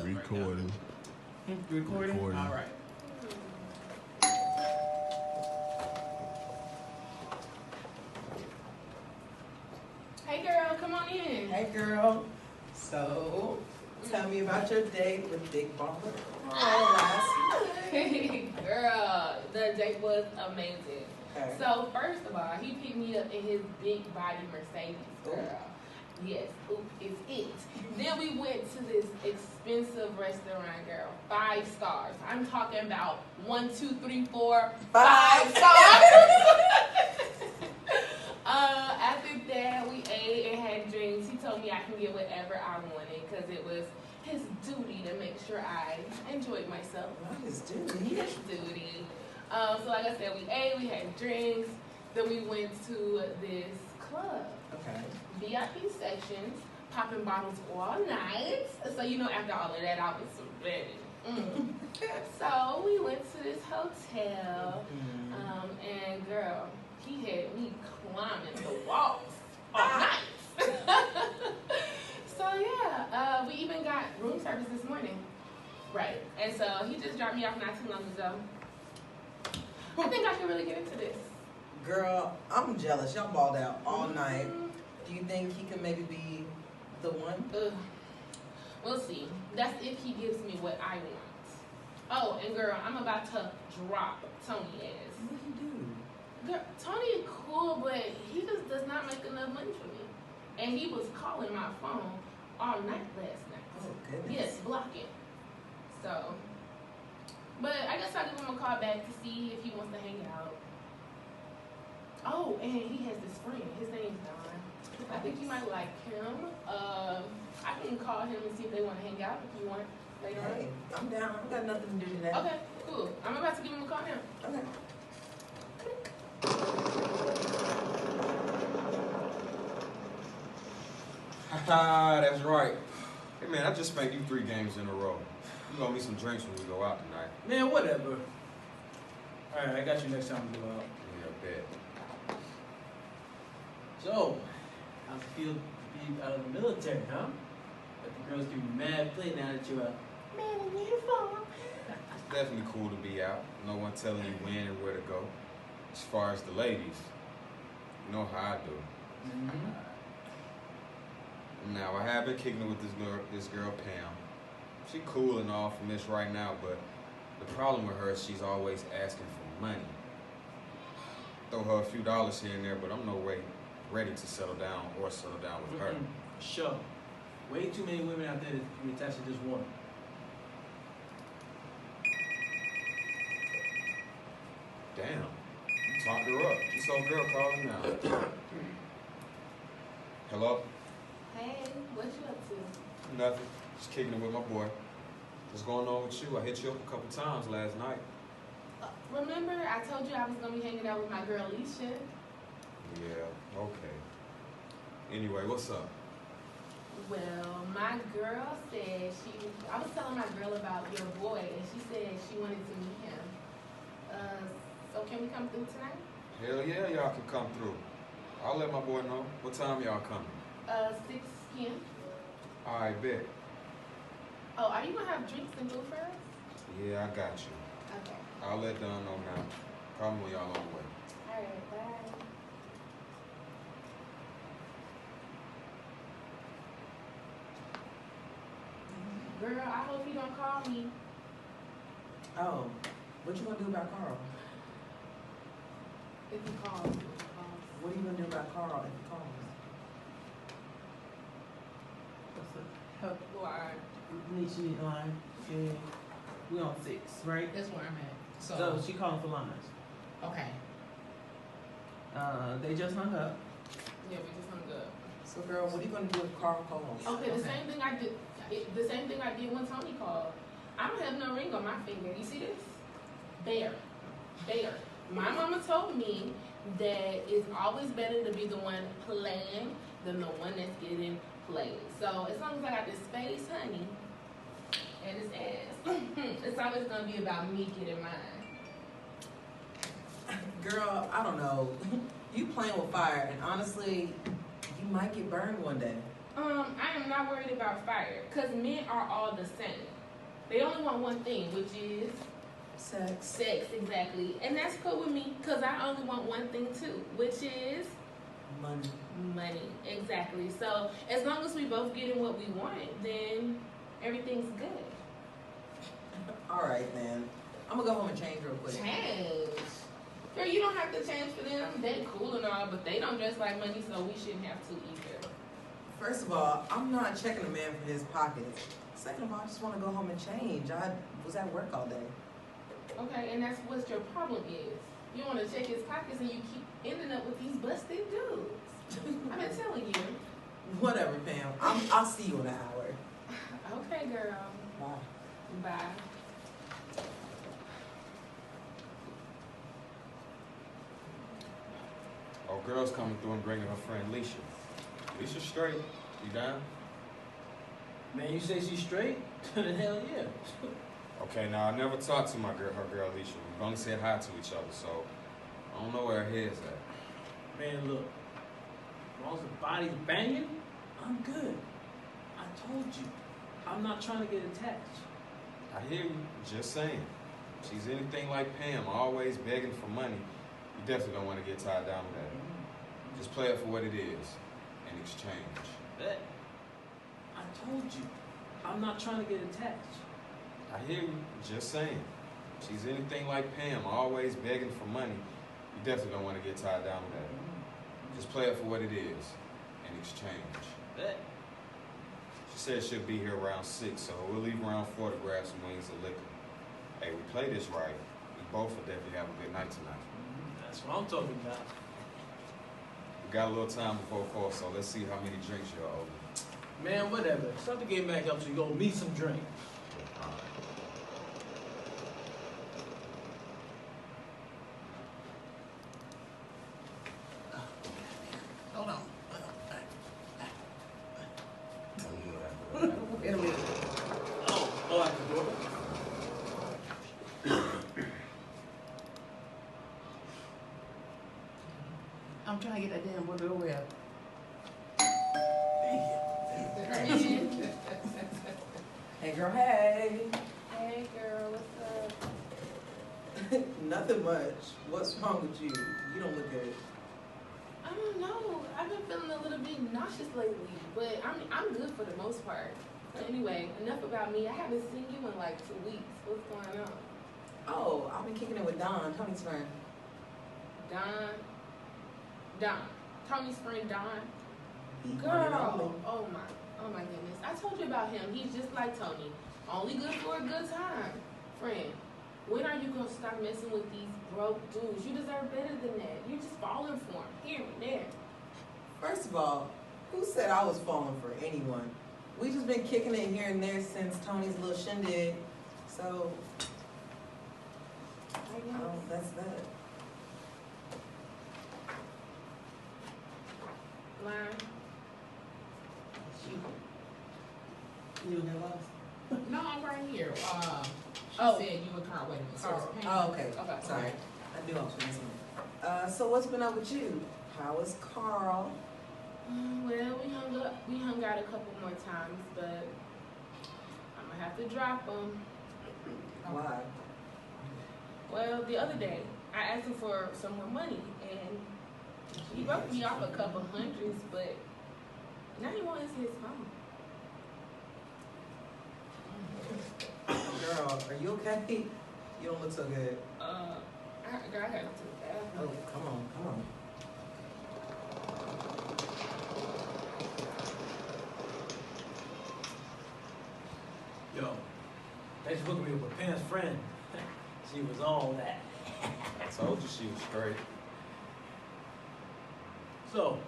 Recording. Recording? All right. Hey girl, come on in. Hey girl. So, tell me about your date with Big Bumper. Girl, the date was amazing. Okay. So first of all, he picked me up in his big body Mercedes, girl. Ooh. Yes, oop, it's it. Then we went to this expensive restaurant, girl. 5 stars. I'm talking about 1, 2, 3, 4, 5 stars. After that, we ate and had drinks. He told me I can get whatever I wanted because it was his duty to make sure I enjoyed myself. What is duty? His duty. So like I said, we ate, we had drinks, then we went to this club. Okay. VIP sections, popping bottles all night. So you know, after all of that, I was ready. So we went to this hotel, and girl, he had me climbing the walls all night. So yeah, we even got room service this morning. Right, and so he just dropped me off not too long ago. I think I can really get into this. Girl, I'm jealous. Y'all balled out all night. Do you think he can maybe be the one? We'll see. That's if he gives me what I want. Oh, and girl, I'm about to drop Tony ass. What do you do? Girl, Tony is cool, but he just does not make enough money for me. And he was calling my phone all night last night. Oh, goodness. Yes, blocking. So, but I guess I'll give him a call back to see if he wants to hang out. Oh, and he has this friend. His name's Don. I think you might like him. I can call him and see if they want to hang out if you want later on. Hey, I'm down. I got nothing to do today. Okay, cool. I'm about to give him a call now. Okay. Haha, that's right. Hey man, I just spanked you 3 games in a row. You owe me some drinks when we go out tonight. Man, whatever. Alright, I got you next time we go out. Yeah, bet. So, how's it feel to be out of the military, huh? But the girls give you mad play now that you're a man in uniform. It's definitely cool to be out. No one telling you when and where to go. As far as the ladies, you know how I do. Now, I have been kicking it with this girl Pam. She cool and all from this right now, but the problem with her is she's always asking for money. Throw her a few dollars here and there, but I'm no way ready to settle down with her. Sure. Way too many women out there to be attached to just one. Damn. You talked her up. This old girl calling now. Hello? Hey, what you up to? Nothing. Just kicking it with my boy. What's going on with you? I hit you up a couple times last night. Remember, I told you I was going to be hanging out with my girl Alicia? Yeah, okay. Anyway, what's up? Well, my girl said I was telling my girl about your boy, and she said she wanted to meet him. So can we come through tonight? Hell yeah, y'all can come through. I'll let my boy know. What time y'all coming? 6 p.m. All right, bet. Oh, are you going to have drinks and food for us? Yeah, I got you. Okay. I'll let Don know now. Call me when y'all on the way. All right, bye. Girl, I hope you don't call me. Oh, what you gonna do about Carl? If he calls. What are you gonna do about Carl if he calls? Why? Nisha line, and we on 6, right? That's where I'm at. So she calling for lines. Okay. They just hung up. Yeah, we just hung up. So, girl, what are you gonna do if Carl calls? Okay, the same thing I did. The same thing I did when Tony called. I don't have no ring on my finger. You see this? Bear. My mama told me that it's always better to be the one playing than the one that's getting played. So as long as I got this face, honey, and this ass, it's always gonna be about me getting mine. Girl, I don't know. You playing with fire, and honestly, you might get burned one day. I am not worried about fire, because men are all the same. They only want one thing, which is Sex. sex, exactly. And that's cool with me, because I only want one thing too, which is Money. money. Exactly. So as long as we both getting what we want, then everything's good. All right, then. I'm gonna go home and change real quick. Change. Girl, you don't have to change for them. They cool and all, but they don't dress like money, so we shouldn't have to either. First of all, I'm not checking a man for his pockets. Second of all, I just want to go home and change. I was at work all day. Okay, and that's what your problem is. You want to check his pockets and you keep ending up with these busted dudes. I've been telling you. Whatever, Pam. I'll see you in an hour. Okay, girl. Bye. Bye. Oh, girl's coming through and bringing her friend Leisha. Leisha straight. You down? Man, you say she's straight? Hell yeah. Okay, now I never talked to her girl Leisha. We've only said hi to each other, so I don't know where her head's at. Man, look. As long as the body's banging, I'm good. I told you. I'm not trying to get attached. I hear you. Just saying. If she's anything like Pam, always begging for money, you definitely don't want to get tied down with that. Just play it for what it is in exchange. Bet. I told you. I'm not trying to get attached. I hear you. Just saying. If she's anything like Pam, always begging for money, you definitely don't want to get tied down with that. Just play it for what it is in exchange. Bet. She said she'll be here around 6, so we'll leave around 4 to grab some wings of liquor. Hey, we play this right. We both will definitely have a good night tonight. That's what I'm talking about. We got a little time before 4, so let's see how many drinks you're over. Man, whatever. Start the game back up so you go meet some drink. All right. Hold on. Wait a minute. Oh, I can do it. I'm trying to get that damn boy to wear. Hey, girl, hey. Hey, girl, what's up? Nothing much. What's wrong with you? You don't look good. I don't know. I've been feeling a little bit nauseous lately, but I'm good for the most part. But anyway, enough about me. I haven't seen you in like 2 weeks. What's going on? Oh, I've been kicking it with Don, Tony's friend. Don. Tony's friend Don. He wanted Girl, only. oh my goodness. I told you about him. He's just like Tony. Only good for a good time. Friend, when are you gonna stop messing with these broke dudes? You deserve better than that. You're just falling for him here and there. First of all, who said I was falling for anyone? We just been kicking it here and there since Tony's little shindig. So, that's that. Line. You never lost. No, I'm right here. She Oh. said you were Carl. Wait a minute. So it's Pam. Oh, okay. Okay. Sorry. I knew I was missing. So what's been up with you? How is Carl? Well, we hung out a couple more times, but I'm gonna have to drop him. Why? Well, the other day, I asked him for some more money, and he broke me off a couple hundreds, but now he wants his phone. Girl, are you okay? You don't look so good. Girl, I gotta go to the bathroom. Oh, come on. Yo, thanks for hooking me up with Pam's friend. She was all that. I told you she was straight. So,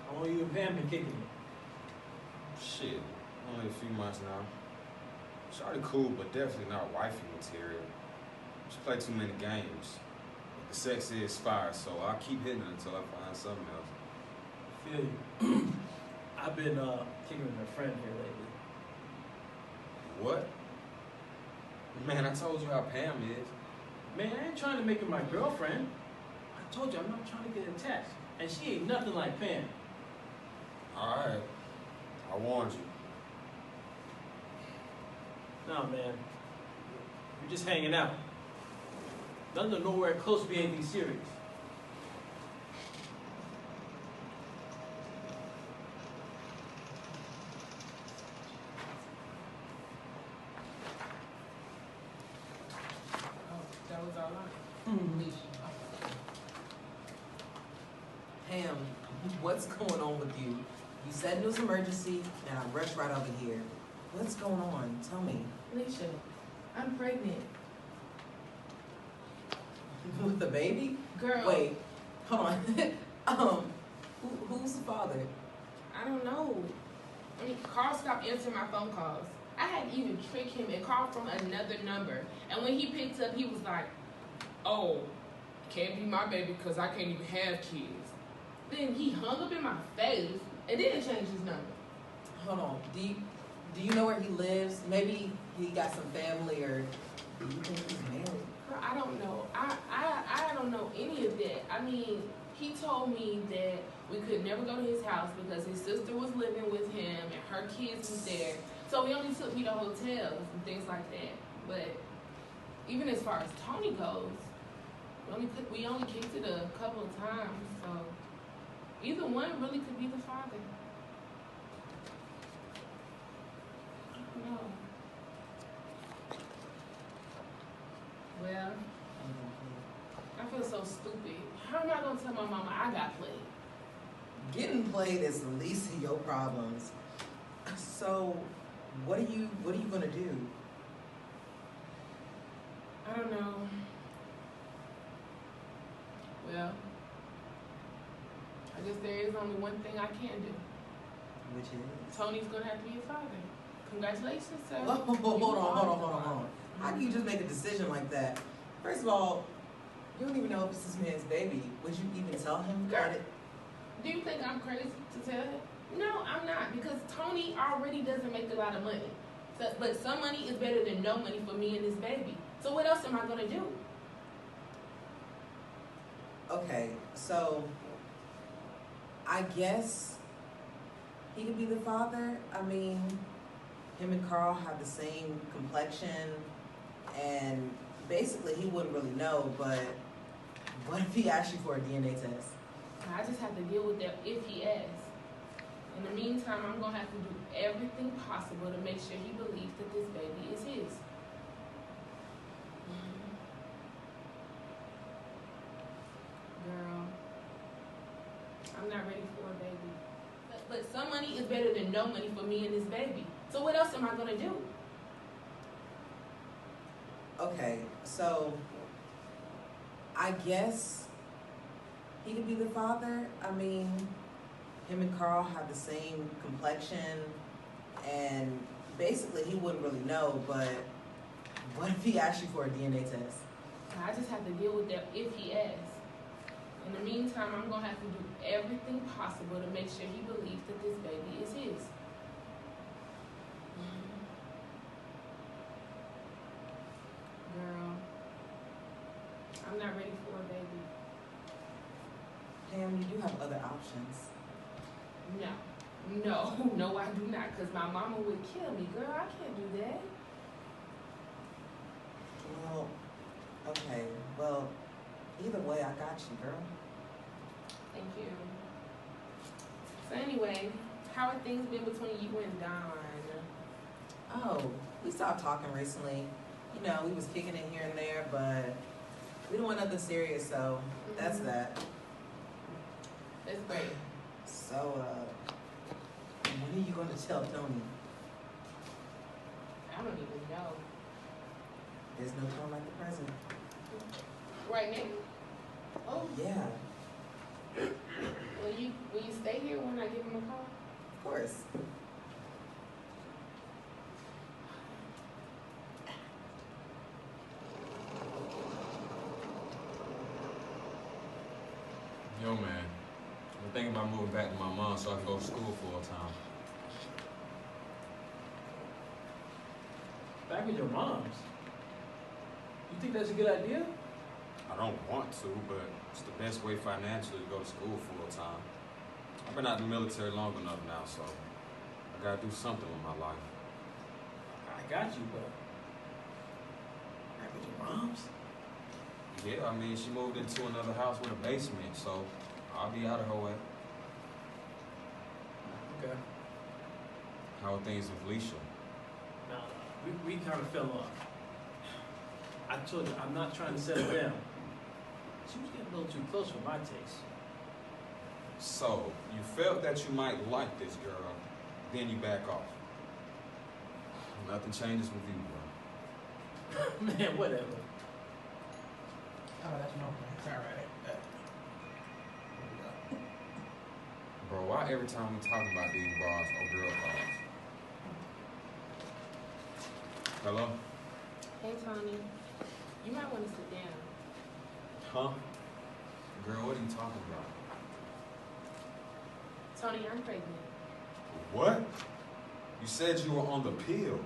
how long you and Pam been kicking it? Shit, only a few months now. Shawty cool, but definitely not wifey material. She play too many games. The sex is fire, so I'll keep hitting it until I find something else. Feel you. I've been kicking with her friend here lately. What? Man, I told you how Pam is. Man, I ain't trying to make her my girlfriend. I told you I'm not trying to get attached. And she ain't nothing like Pam. Alright. I warned you. Nah, man. We're just hanging out. Nothing to nowhere close to be anything serious. Oh, that was all right. Hmm. Alicia. Pam, what's going on with you? You said it was emergency, and I rushed right over here. What's going on? Tell me. Alicia, I'm pregnant. With the baby? Girl. Wait, hold on. Who's the father? I don't know. I mean, Carl stopped answering my phone calls. I had to even trick him and call from another number. And when he picked up, he was like, "Oh, can't be my baby because I can't even have kids." Then he hung up in my face and didn't change his number. Hold on. Do you know where he lives? Maybe he got some family, or do you think he's married? Girl, I don't know. I don't know any of that. I mean, he told me that we could never go to his house because his sister was living with him and her kids was there. So he only took me to hotels and things like that. But even as far as Tony goes, we only kicked it a couple of times. So either one really could be the father. No. Well, I feel so stupid. How am I gonna tell my mama I got played? Getting played is the least of your problems. So, what are you gonna do? I don't know. Well, I guess there is only one thing I can do. Which is? Tony's gonna have to be a father. Congratulations, sir. Whoa, hold on. How can you just make a decision like that? First of all, you don't even know if it's this man's baby. Would you even tell him Girl. about it? Do you think I'm crazy to tell him? No, I'm not, because Tony already doesn't make a lot of money. So, but some money is better than no money for me and this baby. So what else am I gonna do? Okay, so I guess he could be the father. I mean, him and Carl have the same complexion, and basically he wouldn't really know, but what if he asked you for a DNA test? I just have to deal with that if he asks. In the meantime, I'm gonna have to do everything possible to make sure he believes that this baby is his. Girl, I'm not ready for a baby. But some money is better than no money for me and this baby. So what else am I gonna do? Okay, so I guess he could be the father. I mean, him and Carl have the same complexion, and basically he wouldn't really know, but what if he asked you for a DNA test? I just have to deal with that if he asks. In the meantime, I'm gonna have to do everything possible to make sure he believes that this baby is his. Girl, I'm not ready for a baby. Pam, you do have other options. No, I do not, because my mama would kill me. Girl, I can't do that. Well, okay, well, either way, I got you, girl. Thank you. So anyway, how have things been between you and Don? Oh, we stopped talking recently. You know, we was kicking it here and there, but we don't want nothing serious, so that's that. That's great. So, when are you going to tell Tony? I don't even know. There's no time like the present. Right now? Oh, Yeah, will you stay here when I give him a call? of course. Yo, man, I'm thinking about moving back to my mom so I can go to school full time. Back with your moms? You think that's a good idea? I don't want to, but it's the best way financially to go to school full time. I've been out in the military long enough now, so I gotta do something with my life. I got you, but with your mom's? Yeah, I mean, she moved into another house with a basement, so I'll be out of her way. Okay. How are things with Leisha? No, we kind of fell off. I told you, I'm not trying to settle down. She was getting a little too close for my taste. So, you felt that you might like this girl, then you back off. Nothing changes with you, bro. Man, whatever. Oh, that's normal. It's all right. Bro, why every time we talk about these bars or girl calls? Hello? Hey, Tony. You might want to sit down. Huh? Girl, what are you talking about? Tony, I'm pregnant. What? You said you were on the pill.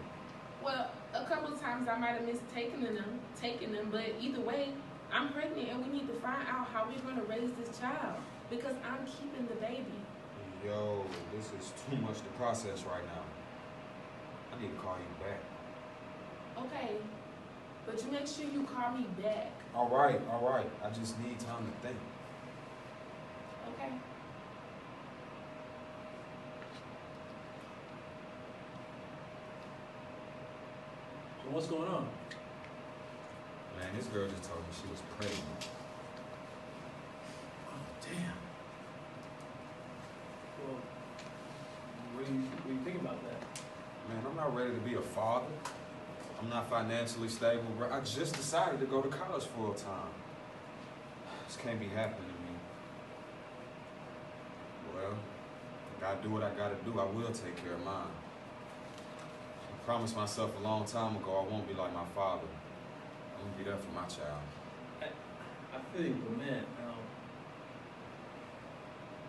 Well, a couple of times I might have missed taking them, but either way, I'm pregnant and we need to find out how we're going to raise this child because I'm keeping the baby. Yo, this is too much to process right now. I need to call you back. Okay, but you make sure you call me back. All right. I just need time to think. Okay. So what's going on? Man, this girl just told me she was pregnant. Oh, damn. Well, what do you think about that? Man, I'm not ready to be a father. I'm not financially stable, bro. I just decided to go to college full time. This can't be happening to me. Well, I gotta do what I gotta do. I will take care of mine. I promised myself a long time ago I won't be like my father. I'm gonna be there for my child. I feel you, but man,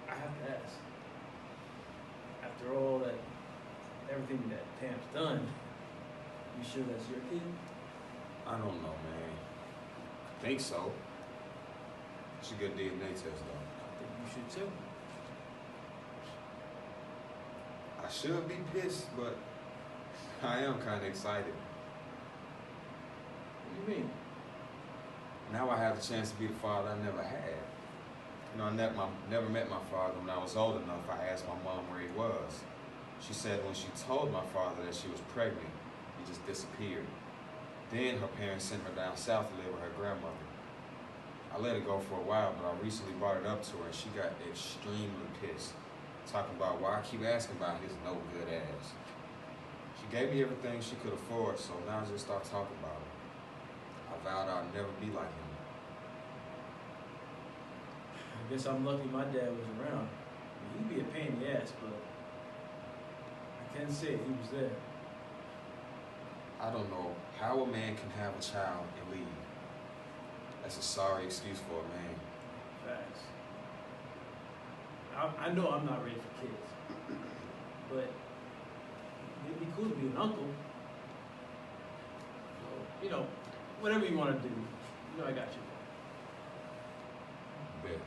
I have to ask. After all that, everything that Pam's done, you sure that's your kid? I don't know, man. I think so. It's a good DNA test, though. I think you should too. I should be pissed, but I am kind of excited. What do you mean? Now I have the chance to be the father I never had. You know, I never met my father. When I was old enough, I asked my mom where he was. She said when she told my father that she was pregnant, he just disappeared. Then her parents sent her down south to live with her grandmother. I let it go for a while, but I recently brought it up to her, and she got extremely pissed, talking about why I keep asking about his no good ass. She gave me everything she could afford, so now I just start talking about it. I vowed I'd never be like him. I guess I'm lucky my dad was around. He'd be a pain in the ass, but I can say he was there. I don't know how a man can have a child and leave. That's a sorry excuse for a man. Facts. I know I'm not ready for kids, but it'd be cool to be an uncle. So, you know, whatever you want to do, you know I got you. Bet.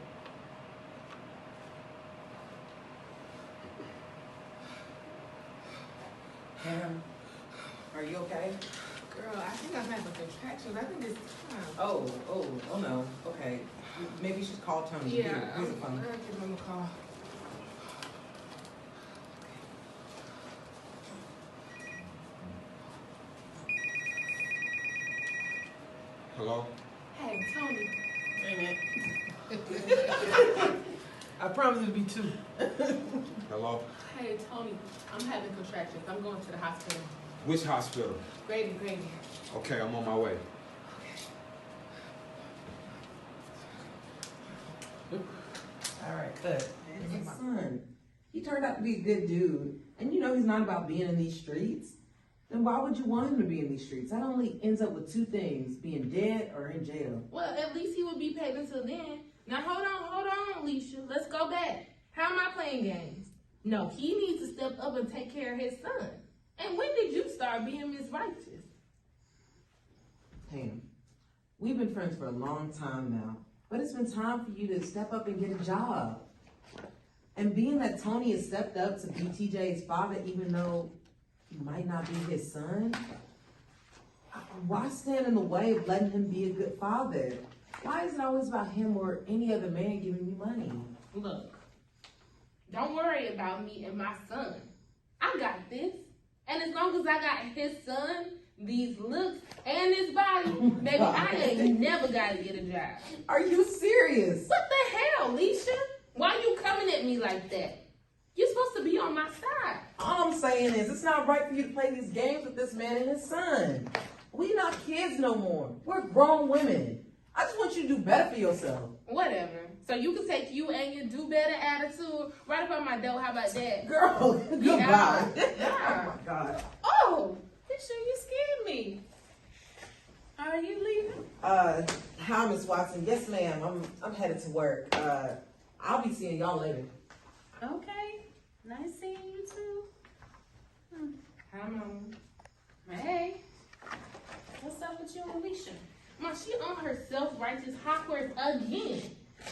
Pam, are you okay? Girl, I think I'm having contractions. I think it's time. Oh no. Okay. Maybe you should call Tony. Yeah, Here's I'm the phone. gonna give him a call. Hello? Hey, Tony. Hey, man. I promise it'll be two. Hello? Hey, Tony. I'm having contractions. I'm going to the hospital. Which hospital? Grady. Okay, I'm on my way. All right, good. His son. He turned out to be a good dude. And you know he's not about being in these streets. Then why would you want him to be in these streets? That only ends up with two things, being dead or in jail. Well, at least he would be paid until then. Now, hold on, Alicia. Let's go back. How am I playing games? No, he needs to step up and take care of his son. And when did you start being Miss Righteous? Pam, we've been friends for a long time now. But it's been time for you to step up and get a job. And being that Tony has stepped up to be TJ's father, even though he might not be his son, why stand in the way of letting him be a good father? Why is it always about him or any other man giving you money? Look, don't worry about me and my son. I got this. And as long as I got his son, these looks, and his body, baby, I ain't never got to get a job. Are you serious? What the hell, Leisha? Why you coming at me like that? You're supposed to be on my side. All I'm saying is, it's not right for you to play these games with this man and his son. We not kids no more. We're grown women. I just want you to do better for yourself. Whatever. So you can take you and your do better attitude right up on my door. How about that? Girl, goodbye. Yeah. Oh my God. Oh, Leisha, you scared me. Are you leaving? Hi, Miss Watson. Yes, ma'am. I'm headed to work. I'll be seeing y'all later. Okay. Nice seeing you too. Hi, Mom. Hey. What's up with you and Alicia? Ma, she on her self-righteous hot horse again.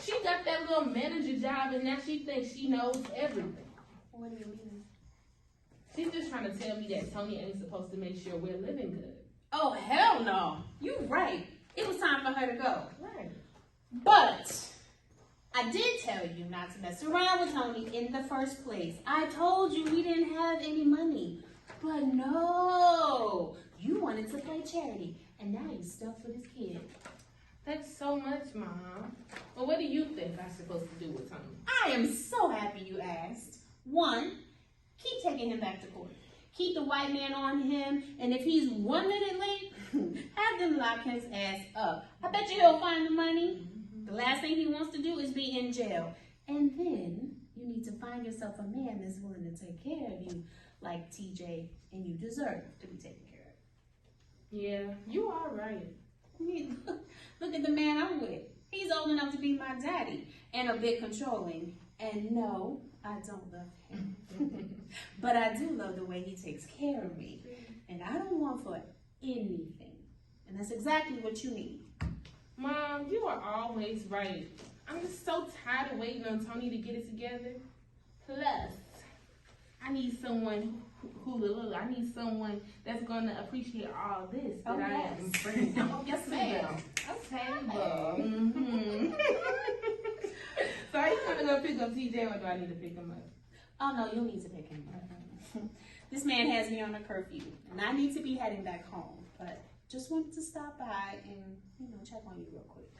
She got that little manager job and now she thinks she knows everything. What do you mean? She's just trying to tell me that Tony ain't supposed to make sure we're living good. Oh, hell no. You right. It was time for her to go. Right. But I did tell you not to mess around with Tony in the first place. I told you we didn't have any money. But no, you wanted to play charity, and now you're stuck for this kid. Thanks so much, Mom. Well, what do you think I'm supposed to do with Tony? I am so happy you asked. One, keep taking him back to court. Keep the white man on him, and if he's 1 minute late, have them lock his ass up. I bet you he'll find the money. The last thing he wants to do is be in jail. And then you need to find yourself a man that's willing to take care of you like TJ, and you deserve to be taken care of. Yeah, you are right. Look at the man I'm with. He's old enough to be my daddy and a bit controlling. And no, I don't love him. But I do love the way he takes care of me. And I don't want for anything. And that's exactly what you need. Mom, you are always right. I'm just so tired of waiting on Tony to get it together. Plus, I need someone I need someone that's gonna appreciate all this that Oh, I yes. am bringing. Oh, yes, ma'am. Okay, but so are you gonna go pick up TJ or do I need to pick him up? Oh, no, you need to pick him up. This man has me on a curfew, and I need to be heading back home. But just wanted to stop by and, check on you real quick.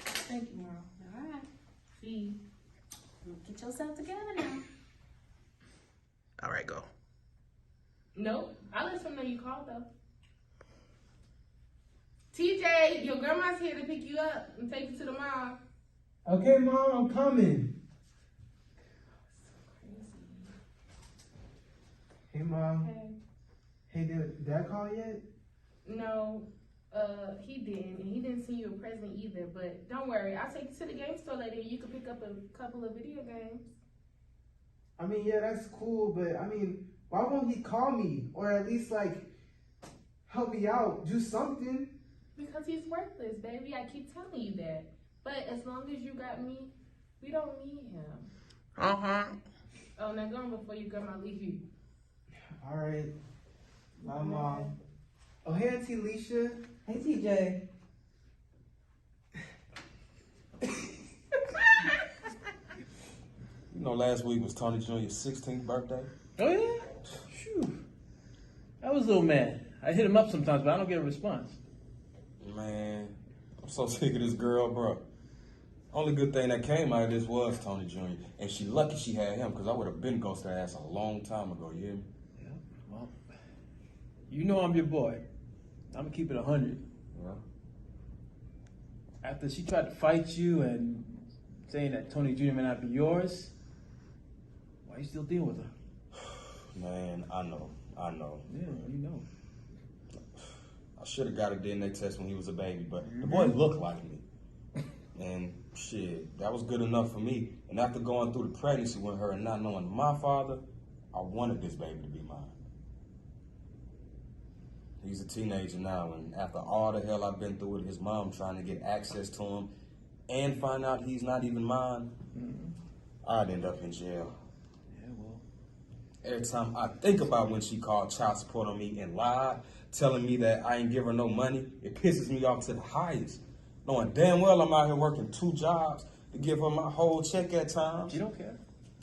Thank you, Mom. All right. See. Get yourself together now. All right, go. Nope. I'll let him know you called though. TJ, your grandma's here to pick you up and take you to the mall. Okay, Mom, I'm coming. Hey, Mom. Hey, did Dad call yet? No, he didn't, and he didn't send you a present either. But don't worry, I'll take you to the game store later, and you can pick up a couple of video games. I mean, yeah, that's cool, but I mean, why won't he call me or at least help me out, do something? Because he's worthless, baby. I keep telling you that. But as long as you got me, we don't need him. Oh, now go on before your grandma leave you. All right, my Mom. Oh, hey, Auntie Alicia. Hey, TJ. You know, last week was Tony Jr.'s 16th birthday. Oh, yeah? Phew. I was a little mad. I hit him up sometimes, but I don't get a response. Man, I'm so sick of this girl, bro. Only good thing that came out of this was Tony Jr. And she lucky she had him, because I would have been ghosted her ass a long time ago, you hear me? Yeah, well, you know I'm your boy. I'm going to keep it 100. Yeah. After she tried to fight you and saying that Tony Jr. may not be yours, why you still dealing with her? Man, I know. Yeah, you know. I should have got a DNA test when he was a baby, but the boy looked like me. And shit, that was good enough for me. And after going through the pregnancy with her and not knowing my father, I wanted this baby to be mine. He's a teenager now, and after all the hell I've been through with his mom trying to get access to him and find out he's not even mine, I'd end up in jail. Yeah, well. Every time I think about when she called child support on me and lied, telling me that I ain't give her no money, it pisses me off to the highest. Knowing damn well I'm out here working 2 jobs to give her my whole check at times. You don't care.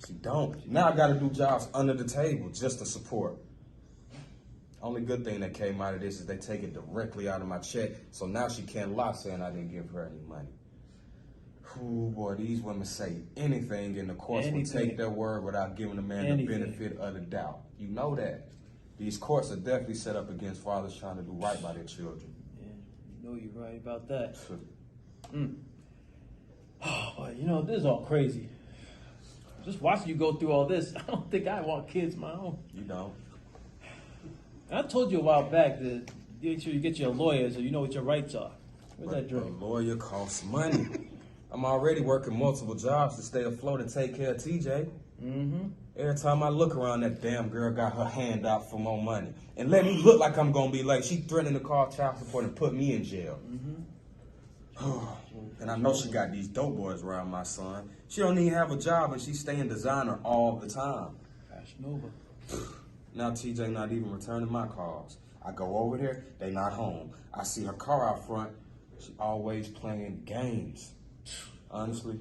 She don't. Now I gotta do jobs under the table just to support. Only good thing that came out of this is they take it directly out of my check, so now she can't lie saying I didn't give her any money. Ooh, boy, these women say anything, and the courts will take their word without giving the man the benefit of the doubt. You know that. These courts are definitely set up against fathers trying to do right by their children. Yeah, you know you're right about that. Oh, but you know, this is all crazy. Just watching you go through all this, I don't think I want kids of my own. You don't. I told you a while back that make sure you get your lawyer so you know what your rights are. Where's that A drink? lawyer costs money. I'm already working multiple jobs to stay afloat and take care of TJ. Mm-hmm. Every time I look around, that damn girl got her hand out for more money. And let me look like I'm gonna be late. She threatening to call child support and put me in jail. And I know she got these dope boys around my son. She don't even have a job and she's staying designer all the time. Fashion over. Now TJ not even returning my calls. I go over there, they not home. I see her car out front. She always playing games. Honestly,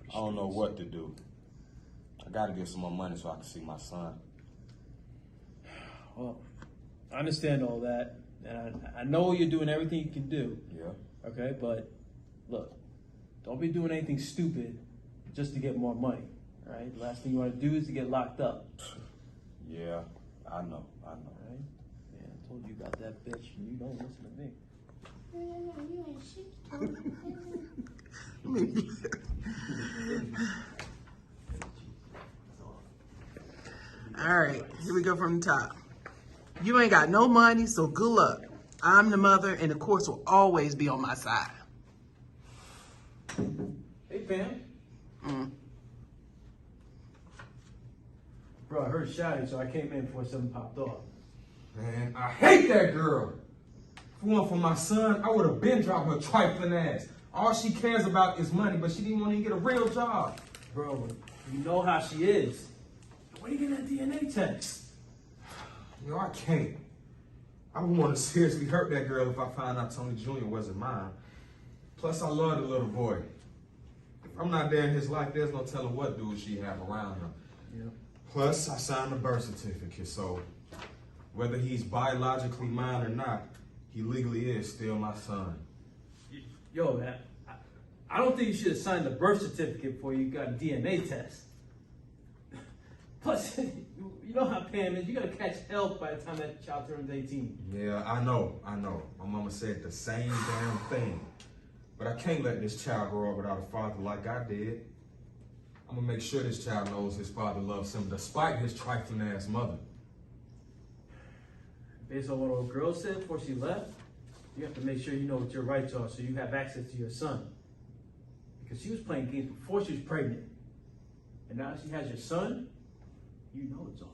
I don't know what to do. I gotta get some more money so I can see my son. Well, I understand all that, and I know you're doing everything you can do. Yeah. Okay, but look, don't be doing anything stupid just to get more money. All right, the last thing you want to do is to get locked up. Yeah, I know. All right? Yeah, I told you about that bitch, and you don't listen to me. You ain't shit. All right, here we go from the top. You ain't got no money, so good luck. I'm the mother, and the courts will always be on my side. Hey, Pam. Bro, I heard shouting, so I came in before something popped off. Man, I hate that girl. If it weren't for my son, I would have been dropped her trifling ass. All she cares about is money, but she didn't want to even get a real job. Bro, you know how she is. Where you getting that DNA test? You know, I can't. I would want to seriously hurt that girl if I found out Tony Jr. wasn't mine. Plus, I love the little boy. If I'm not there in his life, there's no telling what dude she have around him. Yeah. Plus, I signed the birth certificate, so whether he's biologically mine or not, he legally is still my son. Yo, man, I don't think you should have signed the birth certificate before you got a DNA test. Plus, you know how Pam is. You gotta catch hell by the time that child turns 18. Yeah, I know. My mama said the same damn thing. But I can't let this child grow up without a father like I did. I'm gonna make sure this child knows his father loves him despite his trifling ass mother. Based on what old girl said before she left, you have to make sure you know what your rights are so you have access to your son. Because she was playing games before she was pregnant. And now she has your son, you know it's on.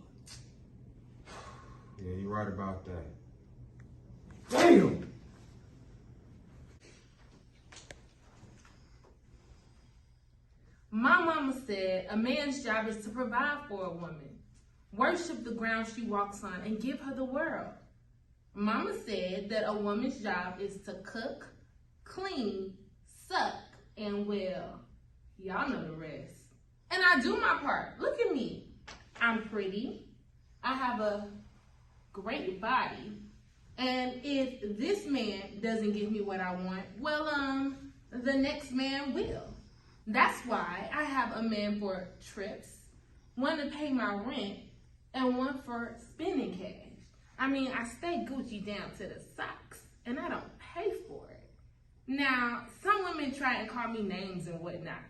Yeah, you're right about that. Damn! My mama said a man's job is to provide for a woman, worship the ground she walks on, and give her the world. Mama said that a woman's job is to cook, clean, suck, and well, y'all know the rest. And I do my part. Look at me. I'm pretty. I have a great body. And if this man doesn't give me what I want, well, the next man will. That's why I have a man for trips, one to pay my rent, and one for spending cash. I mean, I stay Gucci down to the socks, and I don't pay for it. Now, some women try and call me names and whatnot,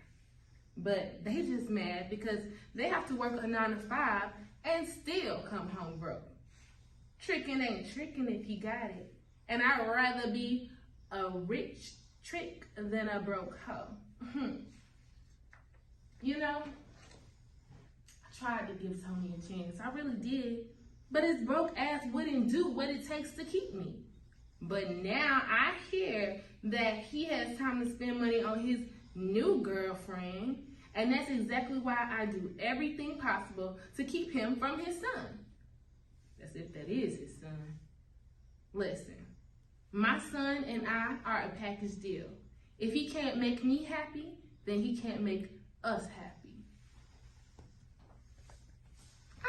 but they just mad because they have to work a 9 to 5 and still come home broke. Tricking ain't tricking if you got it. And I'd rather be a rich trick than a broke hoe. You know, I tried to give Tony a chance. I really did. But his broke ass wouldn't do what it takes to keep me. But now I hear that he has time to spend money on his new girlfriend. And that's exactly why I do everything possible to keep him from his son. That's if that is his son. Listen, my son and I are a package deal. If he can't make me happy, then he can't make us happy.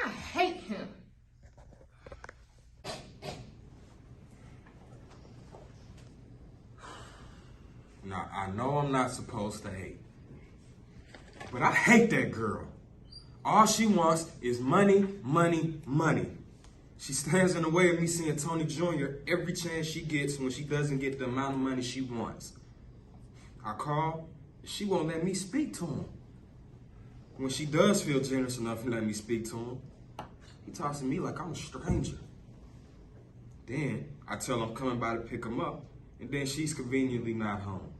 I hate him. Now, I know I'm not supposed to hate, but I hate that girl. All she wants is money, money, money. She stands in the way of me seeing Tony Jr. every chance she gets when she doesn't get the amount of money she wants. I call, she won't let me speak to him. When she does feel generous enough to let me speak to him, he talks to me like I'm a stranger. Then I tell him I'm coming by to pick him up, and then she's conveniently not home.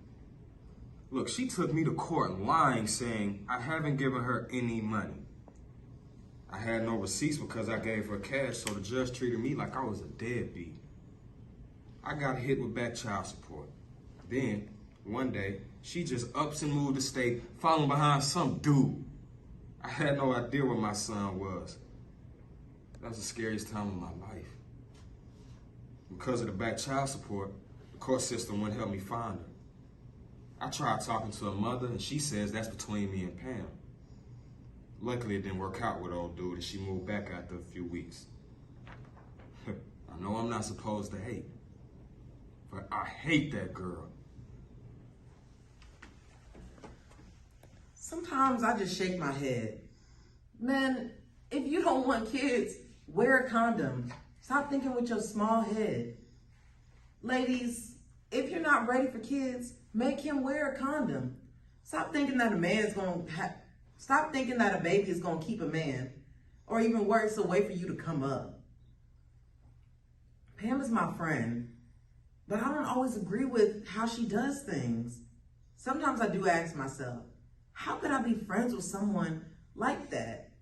Look, she took me to court lying, saying I haven't given her any money. I had no receipts because I gave her cash, so the judge treated me like I was a deadbeat. I got hit with back child support. Then, one day, she just ups and moved to state, following behind some dude. I had no idea where my son was. That was the scariest time of my life. Because of the back child support, the court system wouldn't help me find her. I tried talking to her mother, and she says that's between me and Pam. Luckily, it didn't work out with old dude, and she moved back after a few weeks. I know I'm not supposed to hate, but I hate that girl. Sometimes I just shake my head. Man, if you don't want kids, wear a condom. Stop thinking with your small head. Ladies, if you're not ready for kids, make him wear a condom. Stop thinking that Stop thinking that a baby is gonna keep a man, or even worse, a way for you to come up. Pam is my friend, but I don't always agree with how she does things. Sometimes I do ask myself, how could I be friends with someone like that?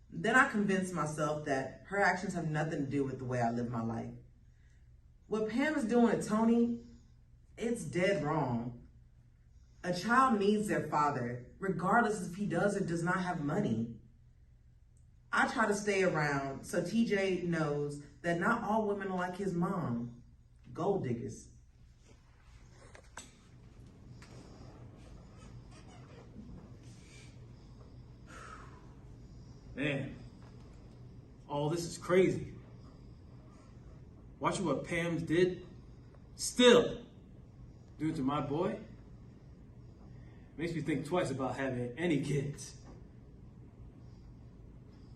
Then I convince myself that her actions have nothing to do with the way I live my life. What Pam is doing to Tony, it's dead wrong. A child needs their father, regardless if he does or does not have money. I try to stay around so TJ knows that not all women are like his mom, gold diggers. Man, all this is crazy. Watching what Pam did, still do it to my boy, makes me think twice about having any kids.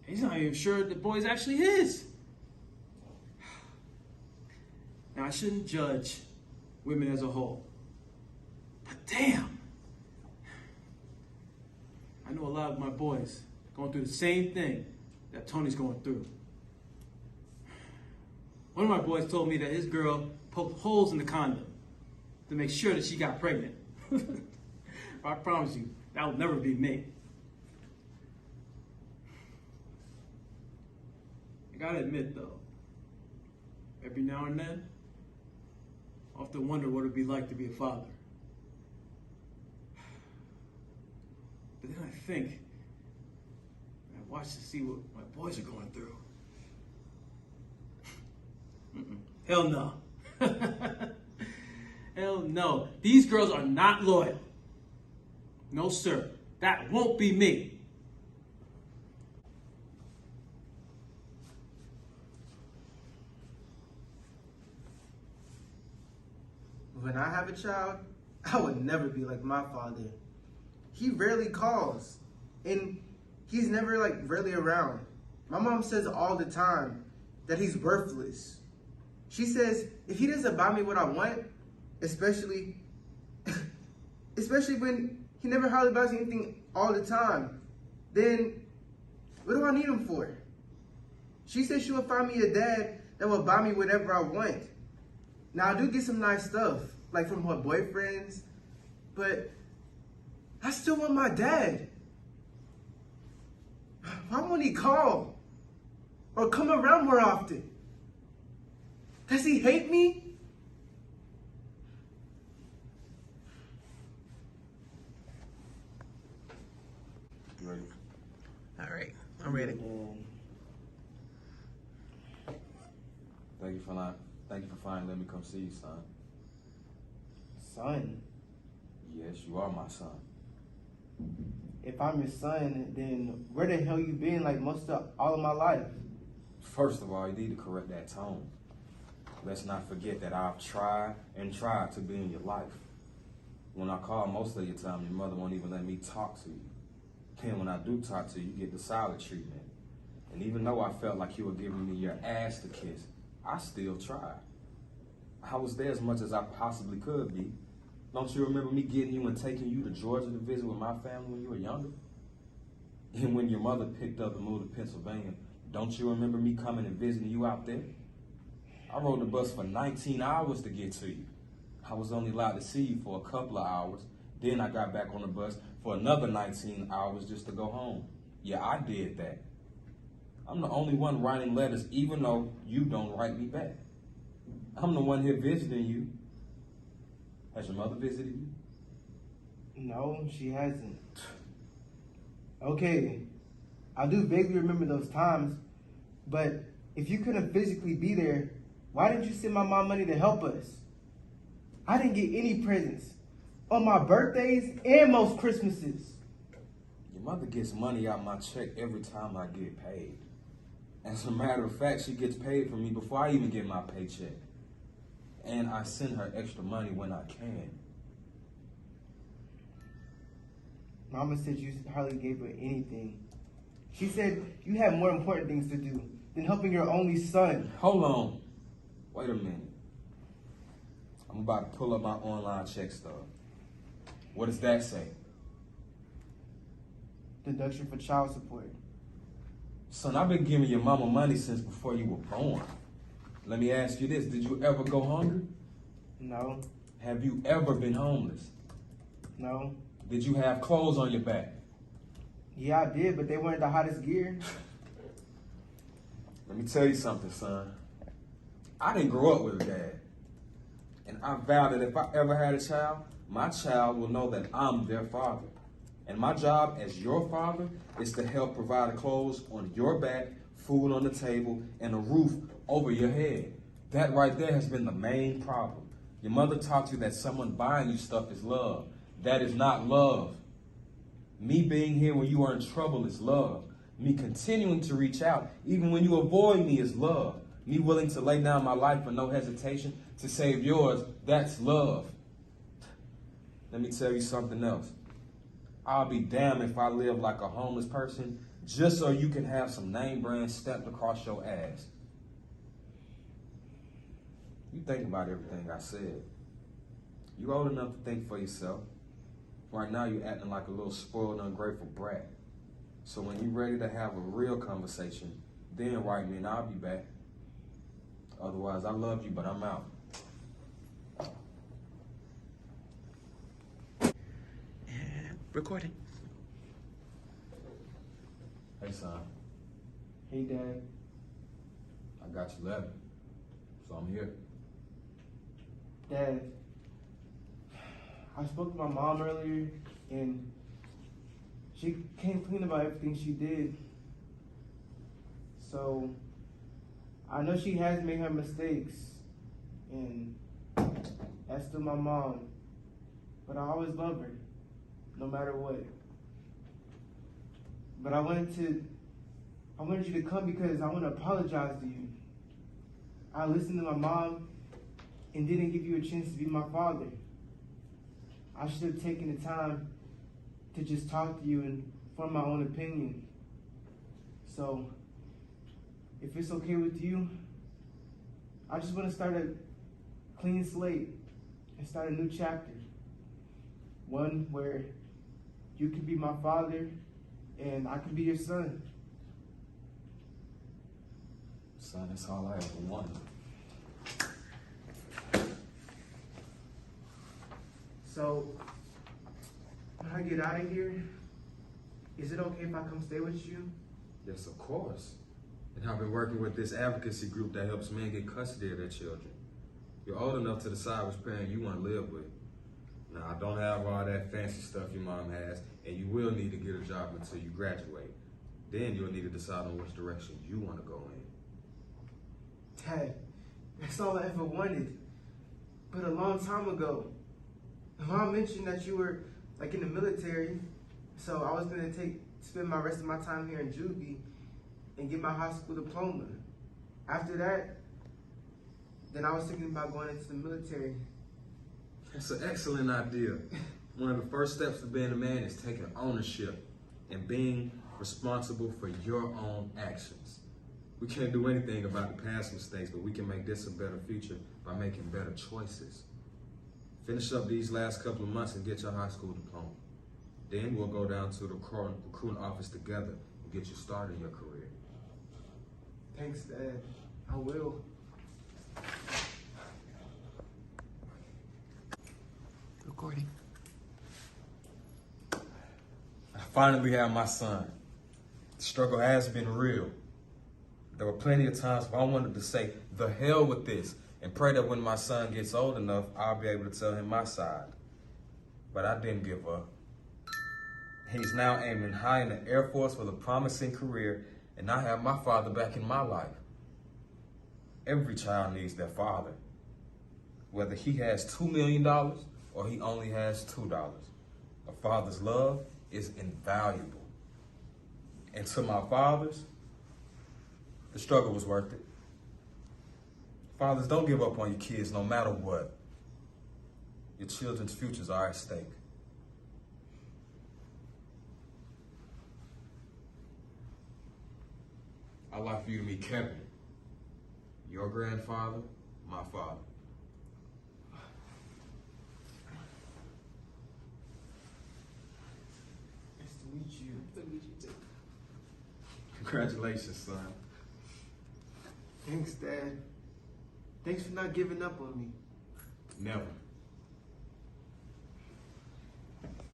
He's not even sure the boy's actually his. Now, I shouldn't judge women as a whole, but damn, I know a lot of my boys going through the same thing that Tony's going through. One of my boys told me that his girl poked holes in the condom to make sure that she got pregnant. I promise you, that will never be me. I gotta admit though, every now and then, I often wonder what it'd be like to be a father. But then I think, I watch to see what my boys are going through. Hell no. Hell no. These girls are not loyal. No, sir. That won't be me. When I have a child, I would never be like my father. He rarely calls, and he's never really around. My mom says all the time that he's worthless. She says if he doesn't buy me what I want, especially when he never hardly buys me anything all the time, then what do I need him for? She says she will find me a dad that will buy me whatever I want. Now, I do get some nice stuff, like from her boyfriends, but I still want my dad. Why won't he call or come around more often? Does he hate me? I'm ready. Thank you for finally letting me come see you, son. Son? Yes, you are my son. If I'm your son, then where the hell you been like all of my life? First of all, you need to correct that tone. Let's not forget that I've tried and tried to be in your life. When I call most of your time, your mother won't even let me talk to you. Then when I do talk to you, you get the silent treatment. And even though I felt like you were giving me your ass to kiss, I still tried. I was there as much as I possibly could be. Don't you remember me getting you and taking you to Georgia to visit with my family when you were younger? And when your mother picked up and moved to Pennsylvania, don't you remember me coming and visiting you out there? I rode the bus for 19 hours to get to you. I was only allowed to see you for a couple of hours. Then I got back on the bus for another 19 hours just to go home. Yeah, I did that. I'm the only one writing letters, even though you don't write me back. I'm the one here visiting you. Has your mother visited you? No, she hasn't. Okay, I do vaguely remember those times, but if you couldn't physically be there, why didn't you send my mom money to help us? I didn't get any presents on my birthdays and most Christmases. Your mother gets money out my check every time I get paid. As a matter of fact, she gets paid for me before I even get my paycheck. And I send her extra money when I can. Mama said you hardly gave her anything. She said you had more important things to do than helping your only son. Hold on. Wait a minute. I'm about to pull up my online check stub. What does that say? Deduction for child support. Son, I've been giving your mama money since before you were born. Let me ask you this. Did you ever go hungry? No. Have you ever been homeless? No. Did you have clothes on your back? Yeah, I did, but they weren't the hottest gear. Let me tell you something, son. I didn't grow up with a dad. And I vow that if I ever had a child, my child will know that I'm their father. And my job as your father is to help provide clothes on your back, food on the table, and a roof over your head. That right there has been the main problem. Your mother taught you that someone buying you stuff is love. That is not love. Me being here when you are in trouble is love. Me continuing to reach out, even when you avoid me, is love. Me willing to lay down my life for no hesitation to save yours, that's love. Let me tell you something else. I'll be damned if I live like a homeless person just so you can have some name brand stamped across your ass. You think about everything I said. You old enough to think for yourself. Right now you're acting like a little spoiled, ungrateful brat. So when you're ready to have a real conversation, then write me and I'll be back. Otherwise, I love you, but I'm out. And recording. Hey, son. Hey, Dad. I got your letter, so I'm here. Dad, I spoke to my mom earlier, and she came clean about everything she did. So, I know she has made her mistakes, and that's still my mom. But I always love her, no matter what. But I wanted you to come because I want to apologize to you. I listened to my mom and didn't give you a chance to be my father. I should have taken the time to just talk to you and form my own opinion. So, if it's okay with you, I just want to start a clean slate and start a new chapter. One where you can be my father and I can be your son. Son, that's all I ever wanted. So, when I get out of here, is it okay if I come stay with you? Yes, of course. And I've been working with this advocacy group that helps men get custody of their children. You're old enough to decide which parent you want to live with. Now, I don't have all that fancy stuff your mom has, and you will need to get a job until you graduate. Then you'll need to decide on which direction you want to go in. Dad, that's all I ever wanted. But a long time ago, Mom mentioned that you were like in the military, so I was gonna spend my rest of my time here in juvie and get my high school diploma. After that, then I was thinking about going into the military. That's an excellent idea. One of the first steps to being a man is taking ownership and being responsible for your own actions. We can't do anything about the past mistakes, but we can make this a better future by making better choices. Finish up these last couple of months and get your high school diploma. Then we'll go down to the recruiting office together and get you started in your career. Thanks, Dad. I will. Recording. I finally have my son. The struggle has been real. There were plenty of times where I wanted to say, the hell with this, and pray that when my son gets old enough, I'll be able to tell him my side. But I didn't give up. He's now aiming high in the Air Force with a promising career, and I have my father back in my life. Every child needs their father, whether he has $2 million or he only has $2. A father's love is invaluable. And to my fathers, the struggle was worth it. Fathers, don't give up on your kids no matter what. Your children's futures are at stake. I'd like for you to meet Kevin, your grandfather, my father. Nice to meet you. Nice to meet you too. Congratulations, son. Thanks, Dad. Thanks for not giving up on me. Never.